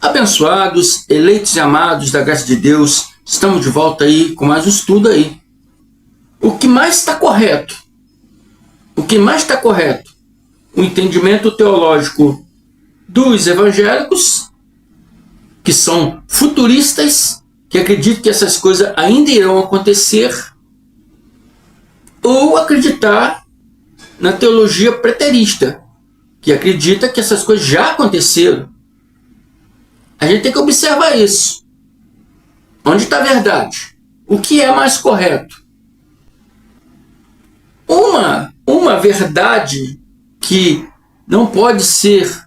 Abençoados, eleitos e amados da graça de Deus, estamos de volta aí com mais um estudo aí. O que mais está correto? O que mais está correto? O entendimento teológico dos evangélicos, que são futuristas, que acreditam que essas coisas ainda irão acontecer, ou acreditar na teologia preterista, que acredita que essas coisas já aconteceram. A gente tem que observar isso. Onde está a verdade? O que é mais correto? Uma verdade que não pode ser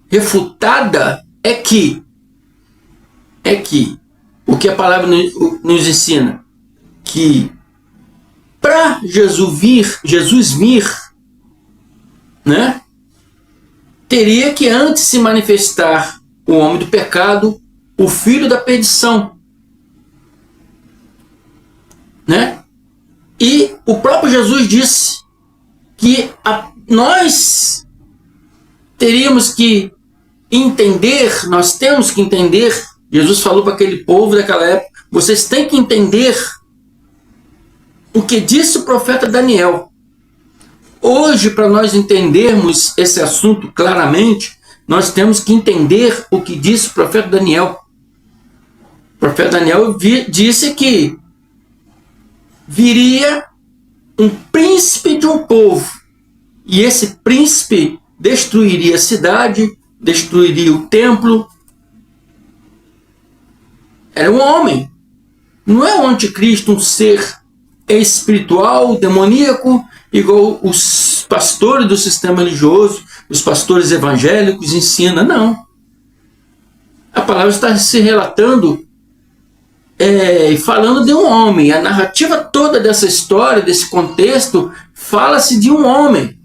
refutada é que o que a palavra nos ensina, que para Jesus vir, né, teria que antes se manifestar o homem do pecado, o filho da perdição, né? E o próprio Jesus disse que nós teríamos que entender, nós temos que entender. Jesus falou para aquele povo daquela época: vocês têm que entender o que disse o profeta Daniel. Hoje, para nós entendermos esse assunto claramente, nós temos que entender o que disse o profeta Daniel. O profeta Daniel disse que viria um príncipe de um povo, e esse príncipe destruiria a cidade, destruiria o templo. Era um homem, não é um anticristo, um ser espiritual, demoníaco, igual os pastores do sistema religioso, os pastores evangélicos ensinam. Não. A palavra está se relatando e falando de um homem. A narrativa toda dessa história, desse contexto, fala-se de um homem.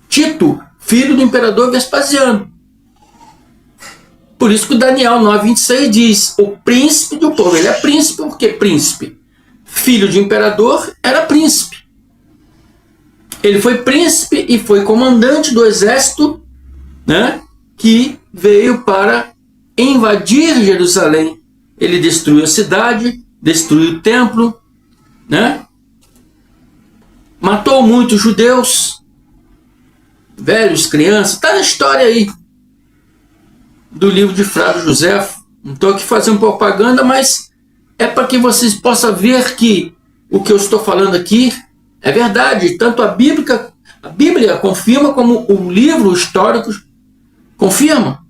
Tito, filho do imperador Vespasiano. Por isso que o Daniel 9:26 diz: o príncipe do povo. Ele é príncipe, por que príncipe? Filho de imperador, era príncipe. Ele foi príncipe e foi comandante do exército, né, que veio para invadir Jerusalém. Ele destruiu a cidade, destruiu o templo, né? Matou muitos judeus, velhos, crianças. Está na história aí do livro de Flávio Joséfo. Não estou aqui fazendo propaganda, mas é para que vocês possam ver que o que eu estou falando aqui é verdade. Tanto a Bíblia confirma, como o livro histórico confirma,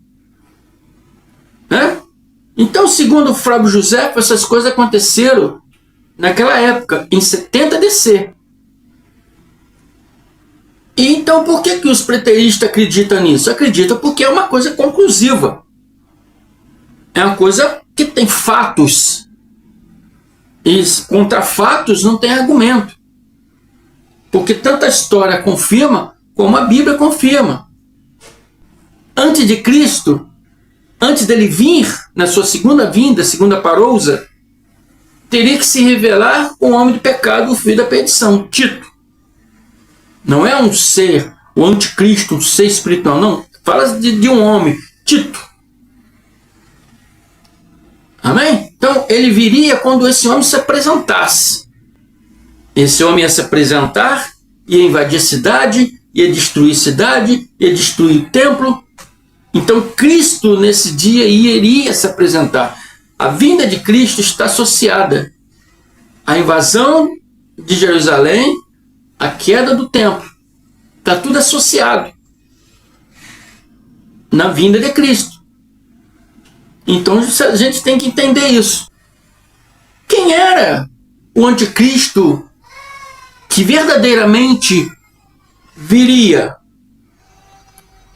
né? Então, segundo Flávio Joséfo, essas coisas aconteceram naquela época, em 70 DC. E então, por que os preteristas acreditam nisso? Acreditam porque é uma coisa conclusiva. É uma coisa que tem fatos. E contra fatos não tem argumento. Porque tanto a história confirma, como a Bíblia confirma. Antes de Cristo, antes dele vir, na sua segunda vinda, segunda parousa, teria que se revelar o homem do pecado, o filho da perdição, Tito. Não é um ser, o anticristo, um ser espiritual, não. Fala de um homem, Tito. Amém? Então, ele viria quando esse homem se apresentasse. Esse homem ia se apresentar, ia invadir a cidade, ia destruir a cidade, ia destruir o templo. Então, Cristo, nesse dia, iria se apresentar. A vinda de Cristo está associada à invasão de Jerusalém, à queda do templo. Está tudo associado na vinda de Cristo. Então, a gente tem que entender isso. Quem era o anticristo que verdadeiramente viria?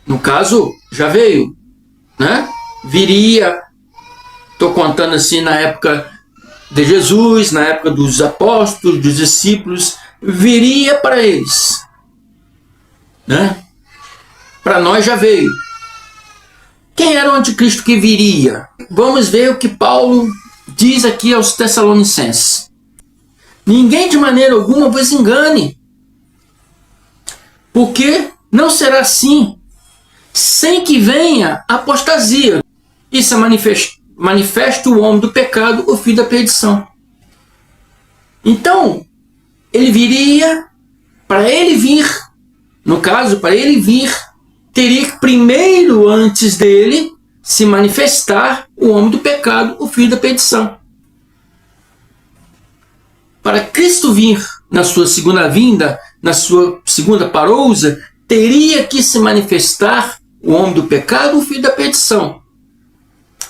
No caso, já veio, né? Viria, estou contando assim, na época de Jesus, na época dos apóstolos, dos discípulos, viria para eles, né? Para nós já veio. Quem era o anticristo que viria? Vamos ver o que Paulo diz aqui aos Tessalonicenses. Ninguém de maneira alguma vos engane, porque não será assim, sem que venha a apostasia. Isso é manifesto o homem do pecado, o filho da perdição. Então, ele viria, para ele vir, no caso, para ele vir, teria que primeiro, antes dele, se manifestar o homem do pecado, o filho da perdição. Para Cristo vir na sua segunda vinda, na sua segunda parousa, teria que se manifestar o homem do pecado, o filho da perdição.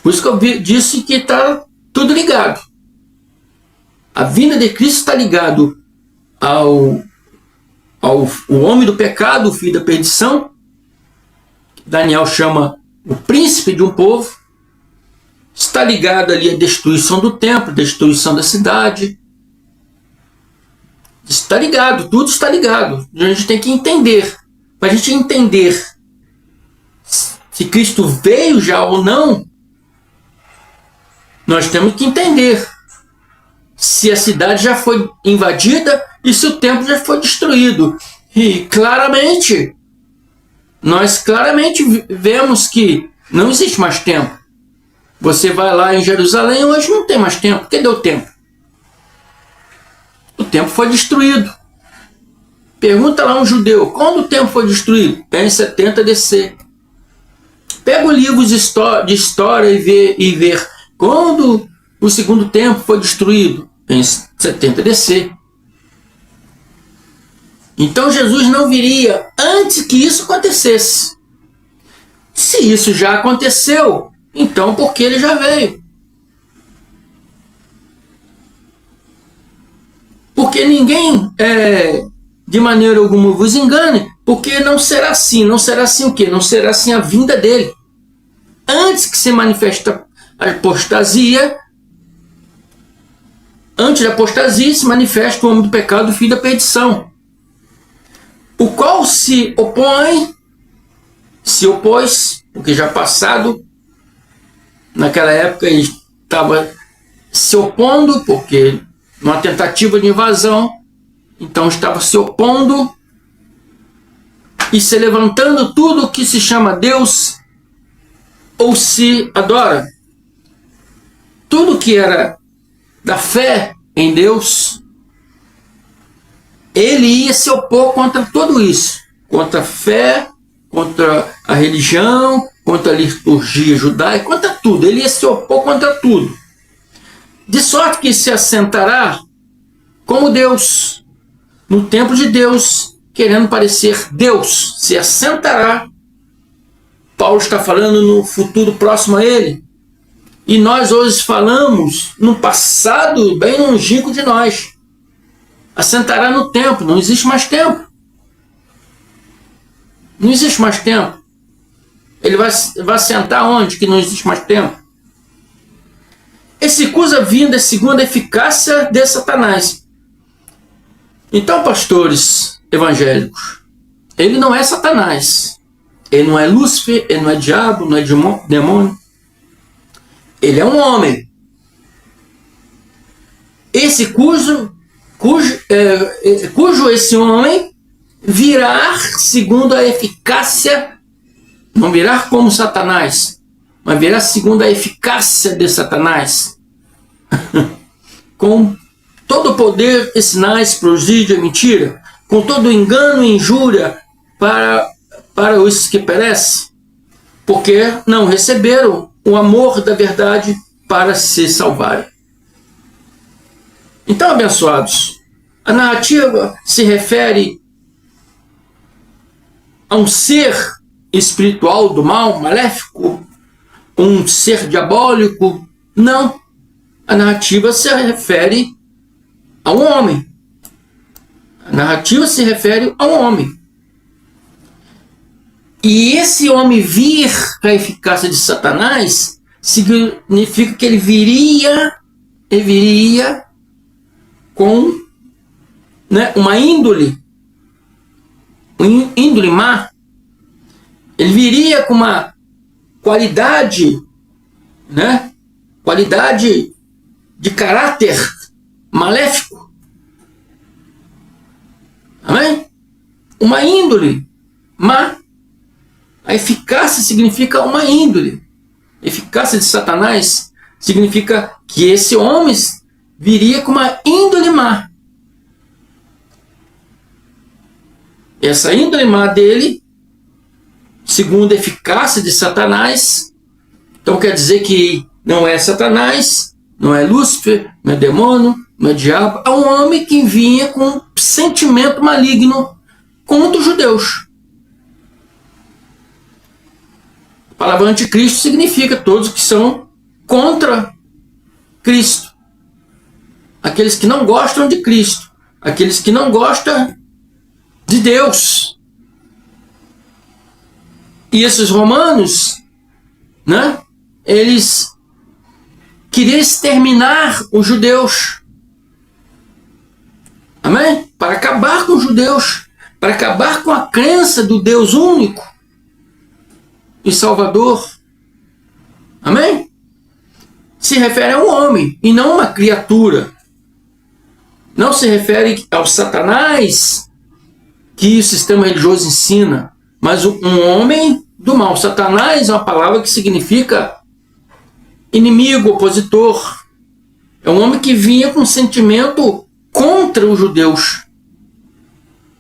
Por isso que eu disse que está tudo ligado. A vinda de Cristo está ligado ao homem do pecado, o filho da perdição. Daniel chama o príncipe de um povo. Está ligado ali à destruição do templo, destruição da cidade. Está ligado, tudo está ligado. A gente tem que entender. Para a gente entender se Cristo veio já ou não, nós temos que entender se a cidade já foi invadida e se o templo já foi destruído. E claramente, nós claramente vemos que não existe mais templo. Você vai lá em Jerusalém, hoje não tem mais templo. Cadê o templo? O templo foi destruído. Pergunta lá um judeu, quando o templo foi destruído? É em 70 DC. Pega o livro de história e ver quando o segundo templo foi destruído. Em 70 DC. Então Jesus não viria antes que isso acontecesse. Se isso já aconteceu, então por que ele já veio? Porque ninguém, de maneira alguma, vos engane, porque não será assim. Não será assim o quê? Não será assim a vinda dele. Antes que se manifeste a apostasia, antes da apostasia se manifesta o homem do pecado, o filho da perdição, o qual se opôs, porque já passado, naquela época ele estava se opondo, porque numa tentativa de invasão, então estava se opondo e se levantando tudo que se chama Deus ou se adora. Tudo que era da fé em Deus, ele ia se opor contra tudo isso, contra a fé, contra a religião, contra a liturgia judaica, contra tudo. Ele ia se opor contra tudo. De sorte que se assentará como Deus, no templo de Deus, querendo parecer Deus. Se assentará. Paulo está falando no futuro próximo a ele. E nós hoje falamos no passado bem longínquo de nós. Assentará no templo. Não existe mais tempo. Não existe mais tempo. Ele vai sentar onde que não existe mais tempo? Esse cuja vinda é segundo a eficácia de Satanás. Então, pastores evangélicos, ele não é Satanás. Ele não é Lúcifer, ele não é diabo, não é demônio. Ele é um homem. Esse cujo esse homem virá segundo a eficácia, não virá como Satanás, mas virá segundo a eficácia de Satanás, com todo o poder e sinais, prodígio e mentira, com todo o engano e injúria para os que perecem, porque não receberam o amor da verdade para se salvarem. Então, abençoados, a narrativa se refere a um ser espiritual do mal, maléfico, um ser diabólico. Não. A narrativa se refere a um homem. A narrativa se refere a um homem. E esse homem vir com a eficácia de Satanás significa que ele viria com, né, uma índole má. Ele viria com uma qualidade, né, qualidade de caráter maléfico, uma índole má. A eficácia significa uma índole. A eficácia de Satanás significa que esse homem viria com uma índole má. Essa índole má dele, segundo a eficácia de Satanás, então quer dizer que não é Satanás, não é Lúcifer, não é demônio, não é diabo, é um homem que vinha com sentimento maligno contra os judeus. A palavra anticristo significa todos que são contra Cristo. Aqueles que não gostam de Cristo. Aqueles que não gostam de Deus. E esses romanos, né, eles queriam exterminar os judeus. Amém? Para acabar com os judeus. Para acabar com a crença do Deus único e Salvador. Amém? Se refere a um homem e não a uma criatura. Não se refere ao Satanás que o sistema religioso ensina, mas um homem do mal. Satanás é uma palavra que significa inimigo, opositor. É um homem que vinha com sentimento contra os judeus.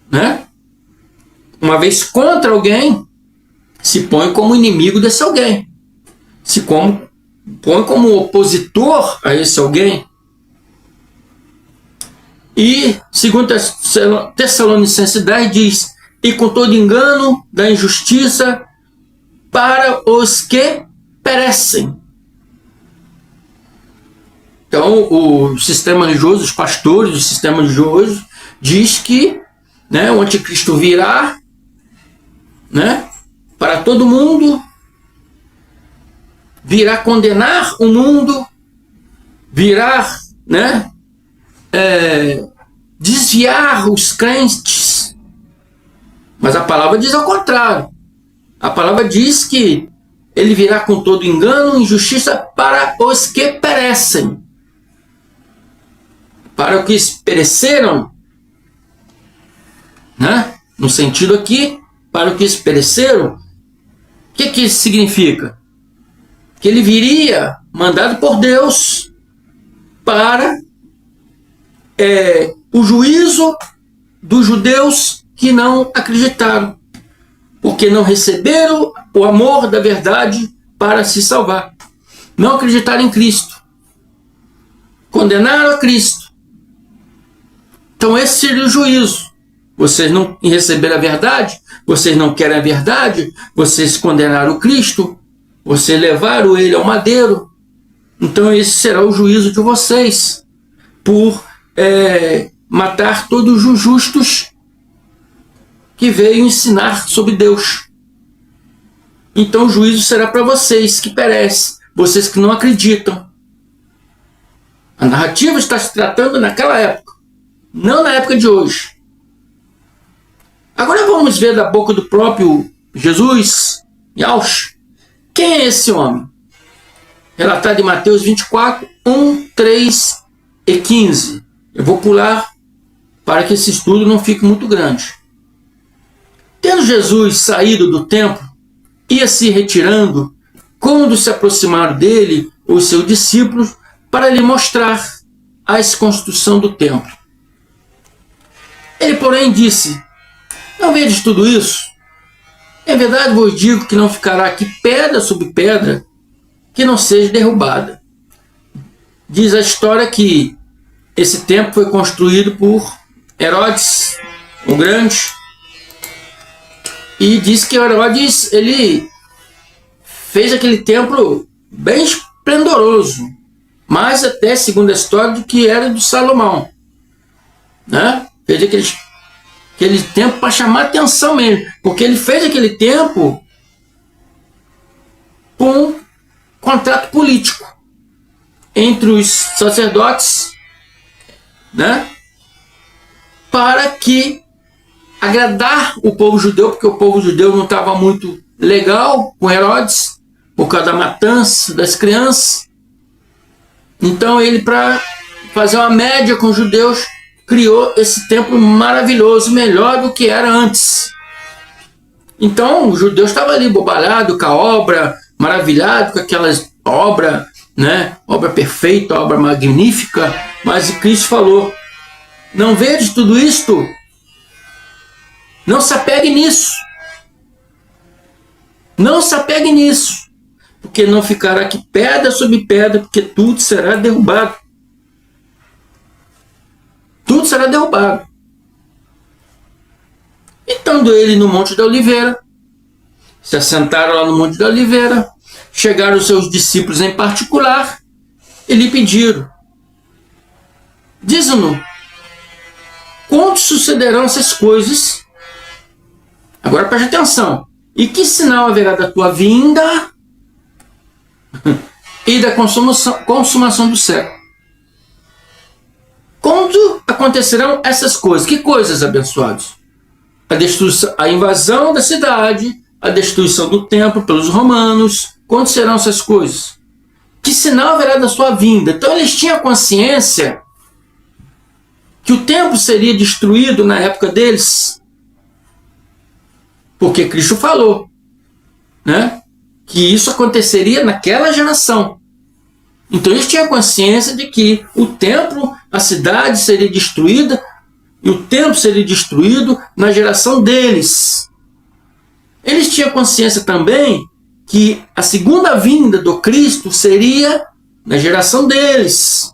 Né? Uma vez contra alguém, se põe como inimigo desse alguém. Se põe como opositor a esse alguém. E, segundo Tessalonicenses 10, diz: e com todo engano da injustiça para os que perecem. Então, o sistema religioso, os pastores do sistema religioso, diz que, né, o anticristo virá, né, para todo mundo, virá condenar o mundo, virá, né, desviar os crentes. Mas a palavra diz ao contrário. A palavra diz que ele virá com todo engano e injustiça para os que perecem. Para os que pereceram, né? No sentido aqui, para os que pereceram, o que isso significa? Que ele viria mandado por Deus para o juízo dos judeus que não acreditaram, porque não receberam o amor da verdade para se salvar. Não acreditaram em Cristo. Condenaram a Cristo. Então esse seria o juízo. Vocês não receberam a verdade, vocês não querem a verdade, vocês condenaram Cristo, vocês levaram ele ao madeiro. Então esse será o juízo de vocês, por matar todos os justos que veio ensinar sobre Deus. Então o juízo será para vocês que perecem, vocês que não acreditam. A narrativa está se tratando naquela época, não na época de hoje. Agora vamos ver da boca do próprio Jesus, Yahshua, quem é esse homem? Relatado em Mateus 24, 1, 3 e 15. Eu vou pular para que esse estudo não fique muito grande. Tendo Jesus saído do templo, ia se retirando, quando se aproximaram dele os seus discípulos para lhe mostrar a construção do templo. Ele, porém, disse: não vedes tudo isso? Em verdade vos digo que não ficará aqui pedra sobre pedra que não seja derrubada. Diz a história que esse templo foi construído por Herodes o Grande, e diz que Herodes ele fez aquele templo bem esplendoroso, mais até, segundo a história, do que era de Salomão, né? Fez aquele templo para chamar atenção mesmo, porque ele fez aquele templo com um contrato político entre os sacerdotes, né, para que agradar o povo judeu, porque o povo judeu não estava muito legal com Herodes, por causa da matança das crianças. Então ele, para fazer uma média com os judeus, criou esse templo maravilhoso, melhor do que era antes. Então, os judeus estavam ali bobalhados com a obra, maravilhados com aquela obra, né? Obra perfeita, obra magnífica. Mas Cristo falou: não vedes tudo isto? Não se apegue nisso. Não se apegue nisso. Porque não ficará aqui pedra sobre pedra, porque tudo será derrubado. Tudo será derrubado. E estando ele no Monte da Oliveira, se assentaram lá no Monte da Oliveira, chegaram os seus discípulos em particular e lhe pediram: diz-nos, quando sucederão essas coisas? Agora preste atenção. E que sinal haverá da tua vinda e da consumação do século? Quando acontecerão essas coisas? Que coisas, abençoados? A destruição, a invasão da cidade, a destruição do templo pelos romanos. Quando serão essas coisas? Que sinal haverá da sua vinda? Então eles tinham consciência que o templo seria destruído na época deles, porque Cristo falou, né, que isso aconteceria naquela geração. Então eles tinham consciência de que o templo, a cidade seria destruída, e o templo seria destruído na geração deles. Eles tinham consciência também que a segunda vinda do Cristo seria na geração deles.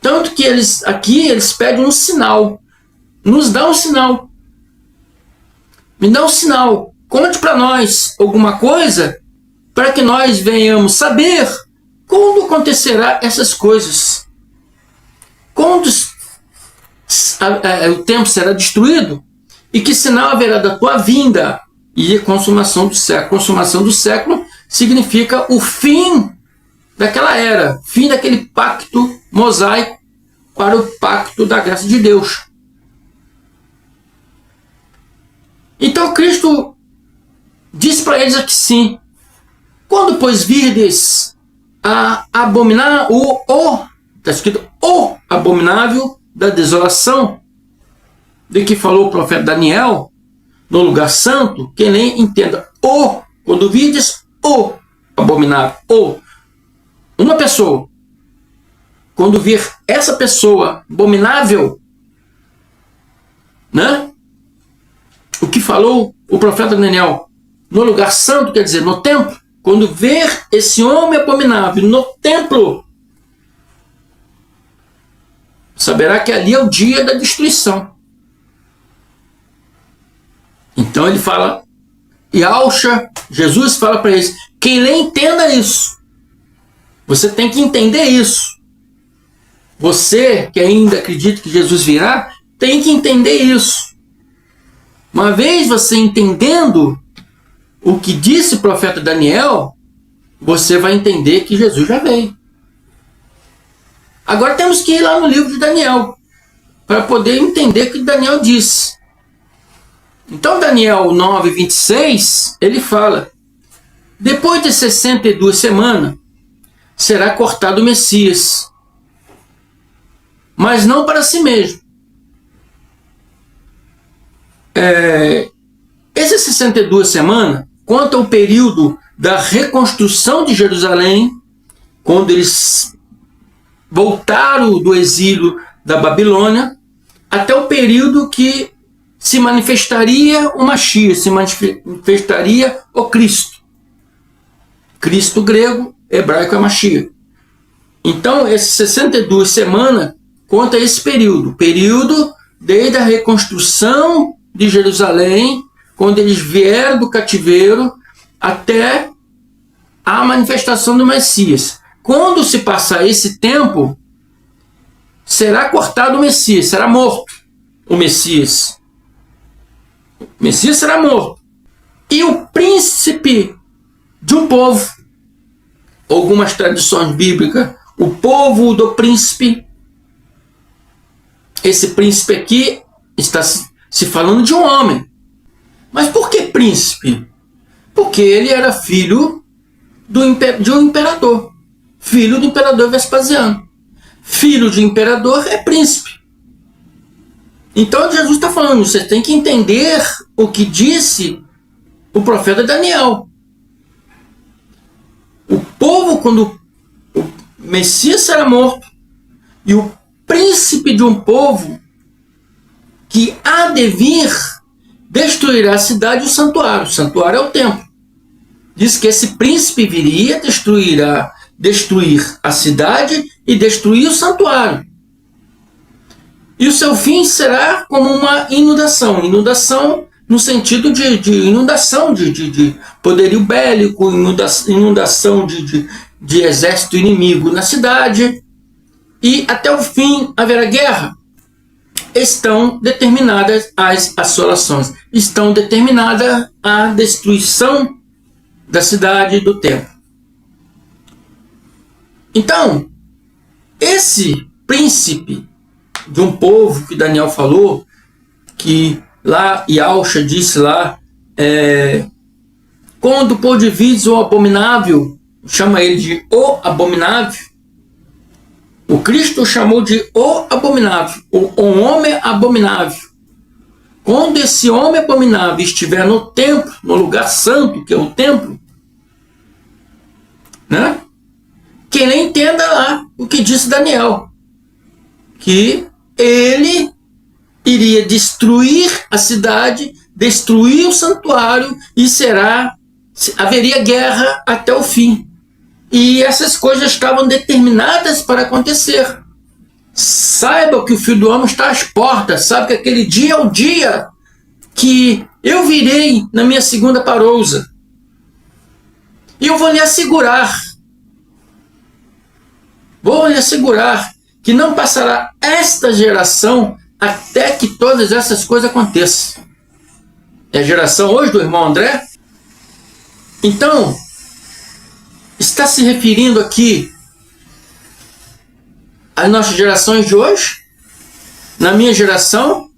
Tanto que eles pedem um sinal. Nos dá um sinal. Me dá um sinal. Conte para nós alguma coisa para que nós venhamos saber quando acontecerá essas coisas. Quando o templo será destruído e que sinal haverá da tua vinda e a consumação do século. Consumação do século significa o fim daquela era, fim daquele pacto mosaico para o pacto da graça de Deus. Então Cristo diz para eles aqui sim: quando pois virdes a abominar está escrito o abominável da desolação, de que falou o profeta Daniel no lugar santo, quem nem entenda quando virdes o abominável, uma pessoa, quando vir essa pessoa abominável, né? O que falou o profeta Daniel no lugar santo, quer dizer, no templo, quando ver esse homem abominável no templo, saberá que ali é o dia da destruição. Então ele fala, Jesus fala para eles: quem lê, entenda isso. Você tem que entender isso. Você que ainda acredita que Jesus virá, tem que entender isso. Uma vez você entendendo o que disse o profeta Daniel, você vai entender que Jesus já veio. Agora temos que ir lá no livro de Daniel para poder entender o que Daniel disse. Então Daniel 9:26, ele fala: depois de 62 semanas será cortado o Messias, mas não para si mesmo. Essas 62 semanas conta o período da reconstrução de Jerusalém, quando eles voltaram do exílio da Babilônia, até o período que se manifestaria o Mashiach, se manifestaria o Cristo. Cristo grego, hebraico é Mashiach. Então, essas 62 semanas conta esse período desde a reconstrução de Jerusalém, quando eles vieram do cativeiro, até a manifestação do Messias. Quando se passar esse tempo, será cortado o Messias, será morto o Messias. O Messias será morto. E o príncipe de um povo, algumas tradições bíblicas, o povo do príncipe, esse príncipe aqui está se falando de um homem. Mas por que príncipe? Porque ele era filho de um imperador. Filho do imperador Vespasiano. filho de imperador é príncipe. Então Jesus está falando, você tem que entender o que disse o profeta Daniel. O povo, quando o Messias será morto, e o príncipe de um povo que há de vir destruirá a cidade e o santuário. O santuário é o templo. Diz que esse príncipe viria, destruir a cidade e destruir o santuário. E o seu fim será como uma inundação. Inundação no sentido de inundação de poderio bélico, inundação de exército inimigo na cidade. E até o fim haverá guerra. Estão determinadas as assolações. Estão determinada a destruição da cidade e do templo. Então, esse príncipe de um povo que Daniel falou, que lá Yahshua disse lá, quando pôr de vista o abominável, chama ele de o abominável. O Cristo chamou de o abominável, o homem abominável. Quando esse homem abominável estiver no templo, no lugar santo, que é o templo, né? Que ele entenda lá o que disse Daniel, que ele iria destruir a cidade, destruir o santuário e haveria guerra até o fim. E essas coisas estavam determinadas para acontecer. Saiba que o Filho do Homem está às portas. Sabe que aquele dia é o dia que eu virei na minha segunda parousa. E eu vou lhe assegurar que não passará esta geração até que todas essas coisas aconteçam. É a geração hoje do irmão André? Então, está se referindo aqui às nossas gerações de hoje? Na minha geração?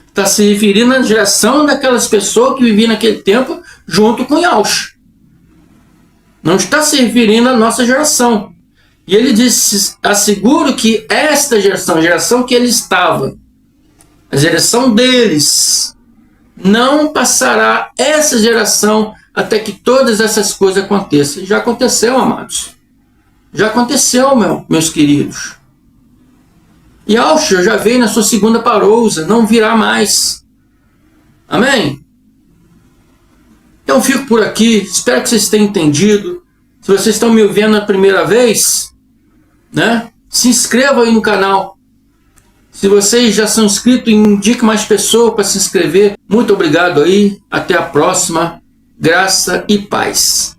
Está se referindo à geração daquelas pessoas que viviam naquele tempo junto com Yahshua. Não está se referindo à nossa geração. E ele disse, asseguro que esta geração, a geração que ele estava, a geração deles, não passará essa geração até que todas essas coisas aconteçam. Já aconteceu, amados. Já aconteceu, meus queridos. E Yahshua já veio na sua segunda parousa, não virá mais. Amém? Então fico por aqui, espero que vocês tenham entendido. Se vocês estão me ouvindo a primeira vez, né, se inscrevam aí no canal. Se vocês já são inscritos, indique mais pessoas para se inscrever. Muito obrigado aí, até a próxima. Graça e paz.